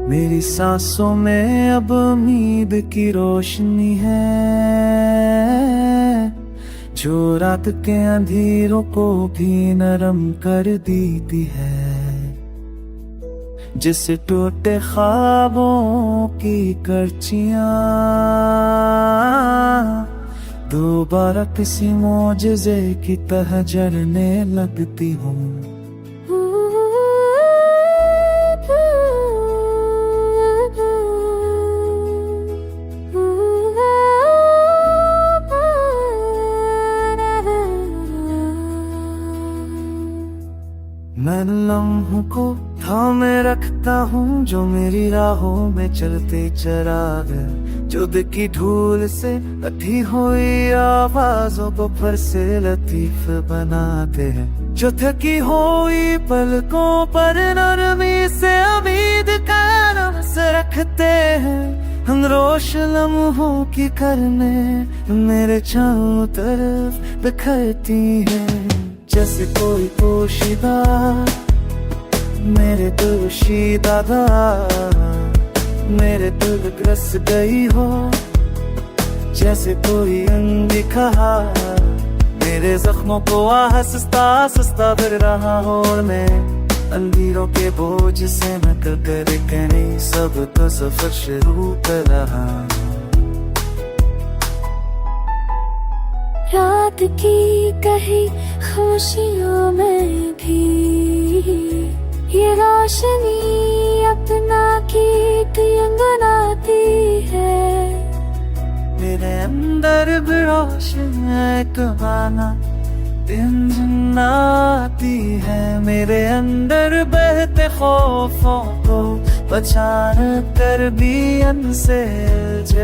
मेरी सांसों में अब उम्मीद की रोशनी है, जो रात के अंधेरों को भी नरम कर देती है। जिस टूटे ख्वाबों की करचियां दोबारा किसी मोजज़े की तरह जलने लगती हूँ। मैं लम्हों को थामे रखता हूँ जो मेरी राहों में चलते चिराग, जो दिल की धूल से अठी हुई आवाजों को फिर से लतीफ बनाते हैं, जो थकी हुई पलकों पर नरमी से उम्मीद का रस रखते हैं। हम रोश लम्हों की करने मेरे चारों तरफ बिखरती है, जैसे कोई पोशीदा मेरे दोशीदा मेरे दिल ग्रस गई हो, जैसे कोई अनदेखा मेरे जख्मों को आहिस्ता आहिस्ता भर रहा हो। और मैं अंधेरों के बोझ से निकल कर कहने सब तो सफर शुरू कर रहा। रात की कहीं खुशियों में भी ये रोशनी अपना गीत गुनगुनाती है। मेरे अंदर भी रोशन एक बहाना दिन जन्नाती है, मेरे अंदर बहते खौफों को पहचान कर भी अनसे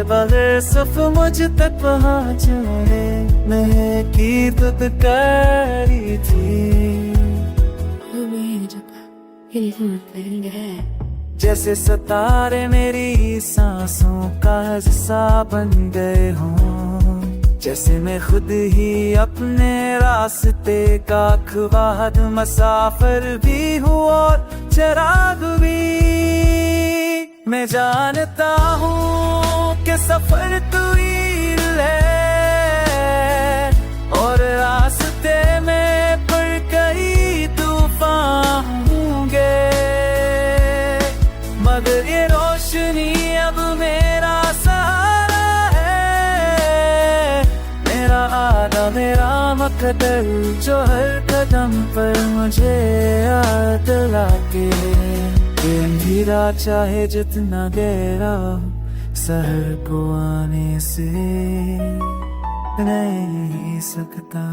बगैर सिर्फ मुझ तक पहुँचने में की दुदकारी थी। जैसे सितारे मेरी सांसों का हिस्सा बन गए हों, जैसे मैं खुद ही अपने रास्ते का खुवाद मुसाफिर भी हूँ और चिराग भी। मैं जानता हूँ कि सफर तवील है और रास्ते में पर कई तूफान होंगे, मगर ये रोशनी अब मेरा सहारा है, मेरा आदा मेरा मकदर जो हर कदम पर मुझे याद लाके। अंधेरा चाहे जितना गहरा शहर को आने से नहीं सकता।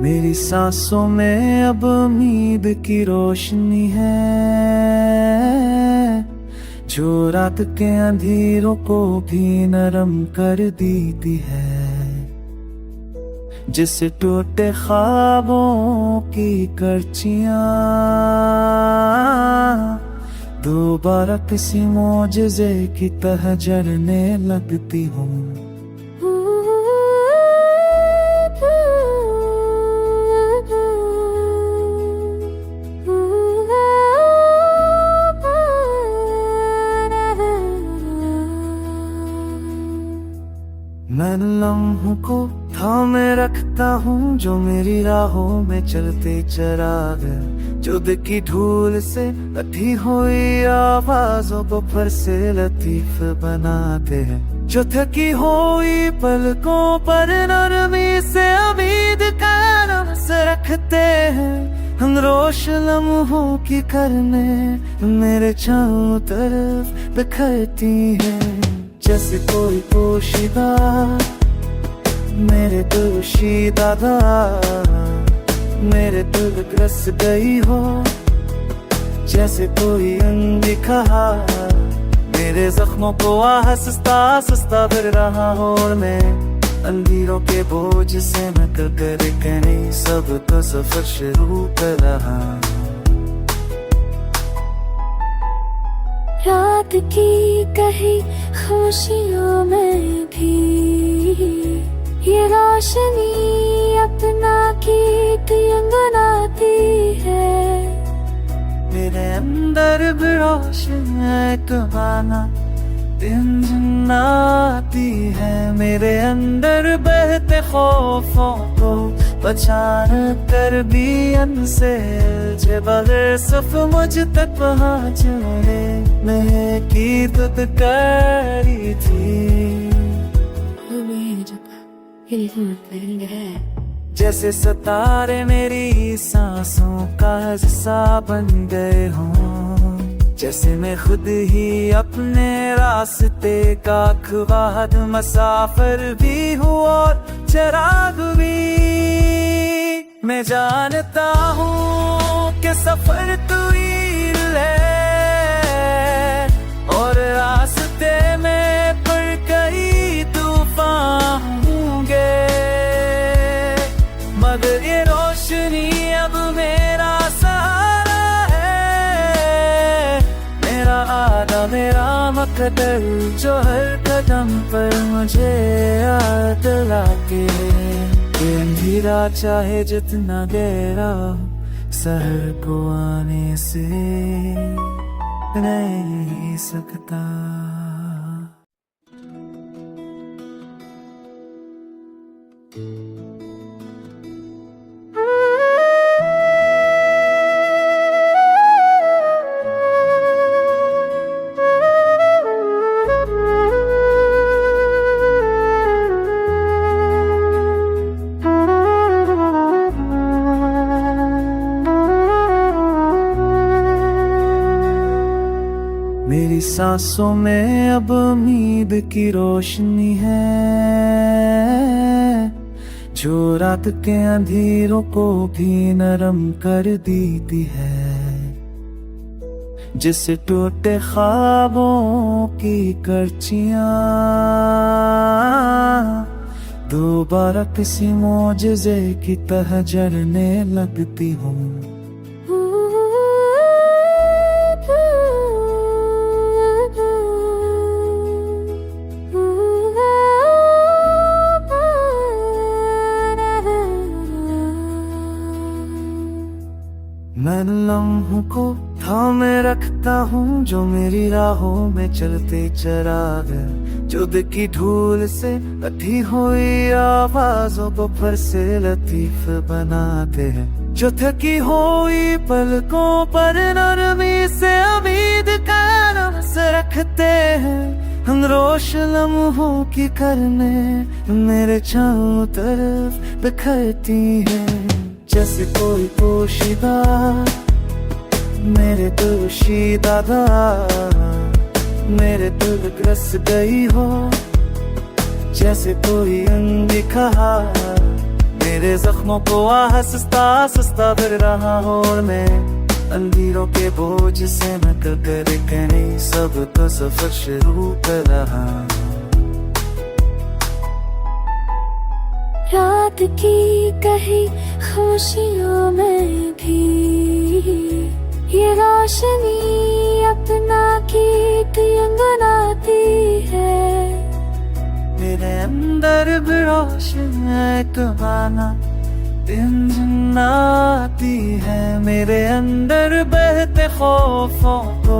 मेरी सांसों में अब उम्मीद की रोशनी है, जो रात के अंधेरों को भी नरम कर देती है। जिस टूटे ख्वाबों की करचियां दोबारा किसी मोजज़े की तरह जलने लगती हूँ। मैं लम्हों को थामे रखता हूँ जो मेरी राहों में चलते चराग, जुद की धूल से लठी हुई आवाजों को फिर से लतीफ बनाते हैं। जो थकी हुई पलकों पर नरमी से उम्मीद का रस रखते हैं। हम रोश लम्हों की करने मेरे चारों तरफ बिखरती है। जैसे कोई पोशीदा मेरे दोशीदा मेरे दिल ग्रस गई हो। जैसे कोई अनदिखा मेरे जख्मों को आहिस्ता आहिस्ता भर रहा हो। और मैं अंधेरों के बोझ से नकल कर नहीं सब तो सफर शुरू कर रहा। रात की कहीं खुशियों में भी ये रोशनी अपना गीत गुनगुनाती है। मेरे अंदर भी रोशन तबाना दिन जन्नाती है। मेरे अंदर बहते खौफों को पहचान कर भी अनसे जे बगैर सिर्फ मुझ तक पहुँचने में की तुद करी थी। जैसे सितारे मेरी सांसों का हिस्सा बन गए हों। जैसे मैं खुद ही अपने रास्ते का खुवाद मुसाफिर भी हूँ और चिराग भी। मैं जानता हूँ कि सफर तवील है और रास्ते में पर कई तूफान होंगे, मगर ये रोशनी अब मेरा सहारा है। मेरा आदा मेरा मकदर जो हर कदम पर मुझे याद दिलाके। ये अंधेरा चाहे जितना गहरा सहर को आने से नहीं सकता। मेरी सांसों में अब उम्मीद की रोशनी है जो रात के अंधेरों को भी नरम कर देती है। जिस टूटे ख्वाबों की करचियां दोबारा किसी मौजज़े की तरह जलने लगती हूँ। मैं लम्हों को थामे रखता हूँ जो मेरी राहों में चलते चराग, जुद की धूल से लठी हुई आवाजों को फिर से लतीफ बनाते हैं। जो थकी हुई पलकों पर नरमी से उम्मीद का रस रखते हैं। हम रोश लम्हों की करने मेरे चारों तरफ बिखरती है। जैसे कोई पोशीदा मेरे दोशीदा मेरे दिल ग्रस गई हो। जैसे कोई अनदिखा मेरे जख्मों को आहिस्ता आहिस्ता भर रहा हो। और मैं अंधेरों के बोझ से नकल कर नहीं सब तो सफर शुरू कर रहा। रात की कहीं खुशियों में भी ये रोशनी अपना गीत गुनगुनाती है। मेरे अंदर भी रोशन तबाना दिन जन्नाती है। मेरे अंदर बहते खौफों को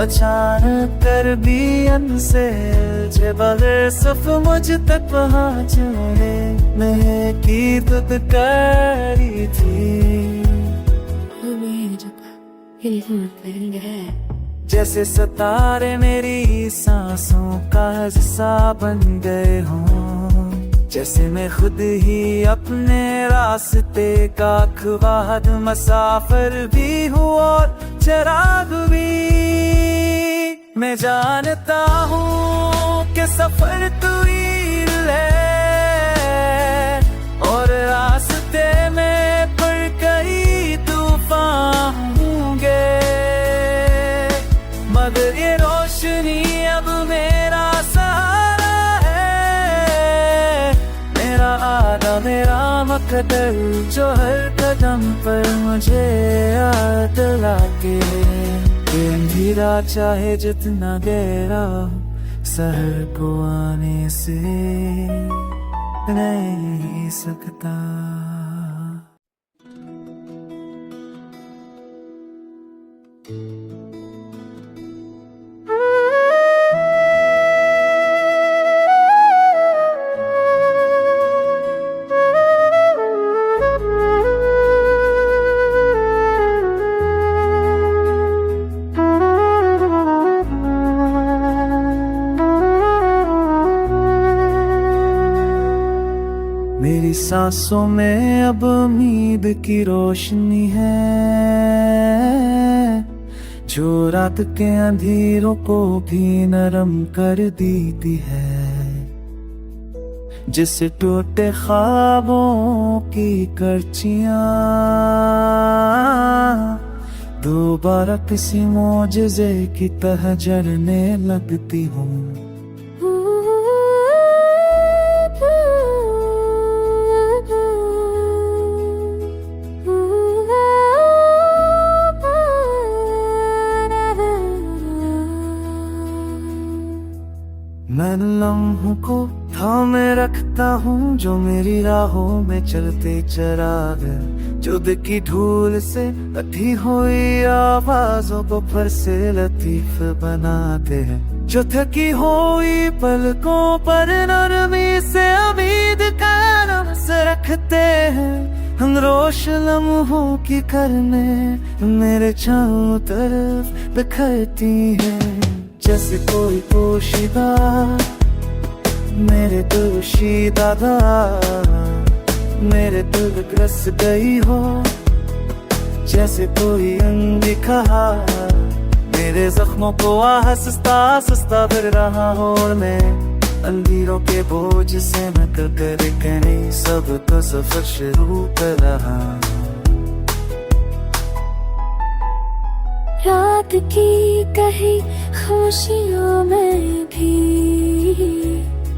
पहचान कर भी अनसे जे बगैर सिर्फ मुझ तक पहुँचने में की तुद करी थी। जैसे सितारे मेरी सांसों का हिस्सा बन गए हों, जैसे मैं खुद ही अपने रास्ते का ख्वाब मुसाफिर भी हूँ और चिराग भी। मैं जानता हूँ कि सफर तू ही है और रास्ते में पर कई तूफान होंगे, मगर ये रोशनी अब मेरा सहारा है, मेरा आदा मेरा मकदर जो हर कदम पर मुझे याद लाके। अंधेरा चाहे जितना गहरा शहर को आने से नहीं सकता। मेरी सांसों में अब उम्मीद की रोशनी है, जो रात के अंधेरों को भी नरम कर देती है। जिस टूटे ख्वाबों की करचियां दोबारा किसी मौजज़े की तरह जलने लगती हूँ। मैं लम्हों को थामे रखता हूँ जो मेरी राहों में चलते चिराग, जो दिल की धूल से अठी हुई आवाजों को फिर से लतीफ बनाते हैं, जो थकी हुई पलकों पर नरमी से उम्मीद का रस रखते हैं। हम रोश लम्हों की करने मेरे चारों तरफ बिखरती है, जैसे कोई पोशीदा मेरे दोशीदा मेरे दिल ग्रस गई हो, जैसे कोई अनदेखा मेरे जख्मों को आहिस्ता आहिस्ता भर रहा हो। और मैं अंधेरों के बोझ से मैं कर कहने सब तो सफर शुरू कर रहा। रात की कही खुशियों में भी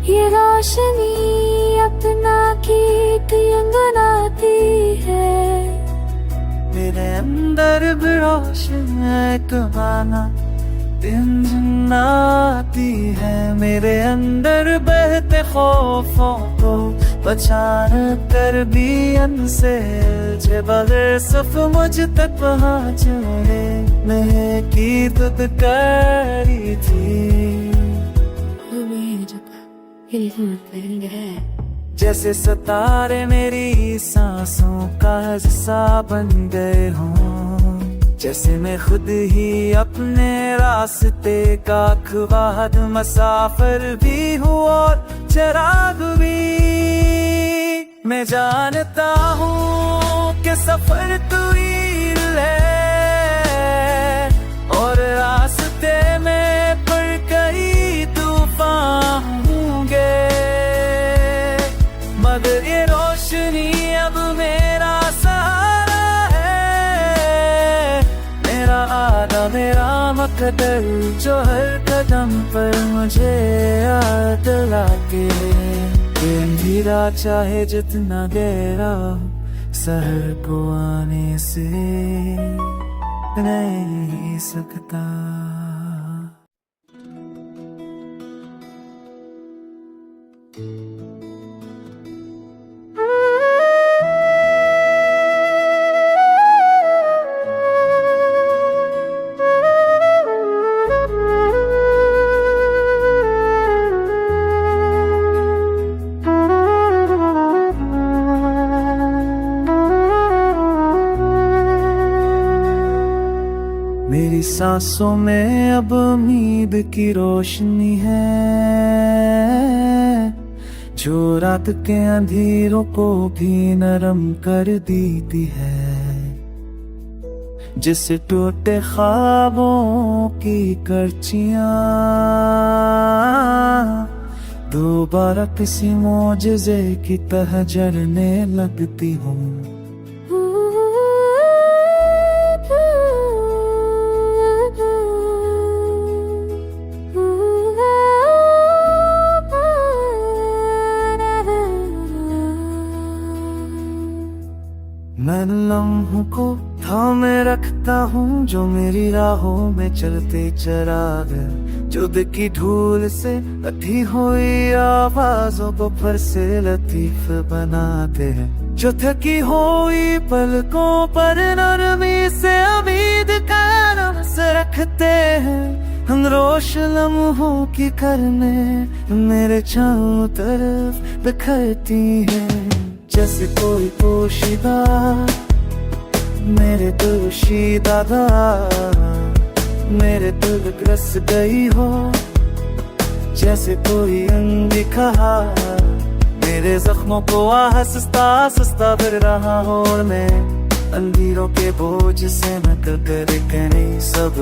ये रोशनी अपना गीत गुनगुनाती है। मेरे अंदर भी रोशन एक बाना दिन जन्नाती है, मेरे अंदर बहते खौफों को पहचान कर भी अनसे जे बगैर सिर्फ मुझ तक पहुँचने में की तुद करी थी। जैसे सितारे मेरी सांसों का हिस्सा बन गए हों, जैसे मैं खुद ही अपने रास्ते का ख्वाब मुसाफिर भी हूँ और चिराग भी। मैं जानता हूँ कि सफर तू ही है और रास्ते में पर कई तूफान होंगे, मगर ये रोशनी अब मेरा सहारा है, मेरा आदा मेरा मकदर जो हर कदम पर मुझे याद लाके। अंधेरा चाहे जितना गहरा शहर को आने से नहीं सकता। सांसों में अब उम्मीद की रोशनी है, जो रात के अंधेरों को भी नरम कर देती है। जिस टूटे ख्वाबों की करचियां दोबारा किसी मोजज़े की तरह जलने लगती हूँ। मैं लम्हों को थामे रखता हूँ जो मेरी राहों में चलते चराग, जुद की धूल से अठी हुई आवाजों को फिर से लतीफ बनाते हैं। जो थकी हुई पलकों पर नरमी से उम्मीद का रस रखते हैं। हम रोश लम्हों की करने मेरे चारों तरफ बिखरती है, जैसे कोई पोशीदा मेरे दोशीदा मेरे दिल ग्रस गई हो, जैसे कोई अनदेखा मेरे जख्मों को आहिस्ता आहिस्ता भर रहा हो। और मैं अंधेरों के बोझ से न कर नहीं सब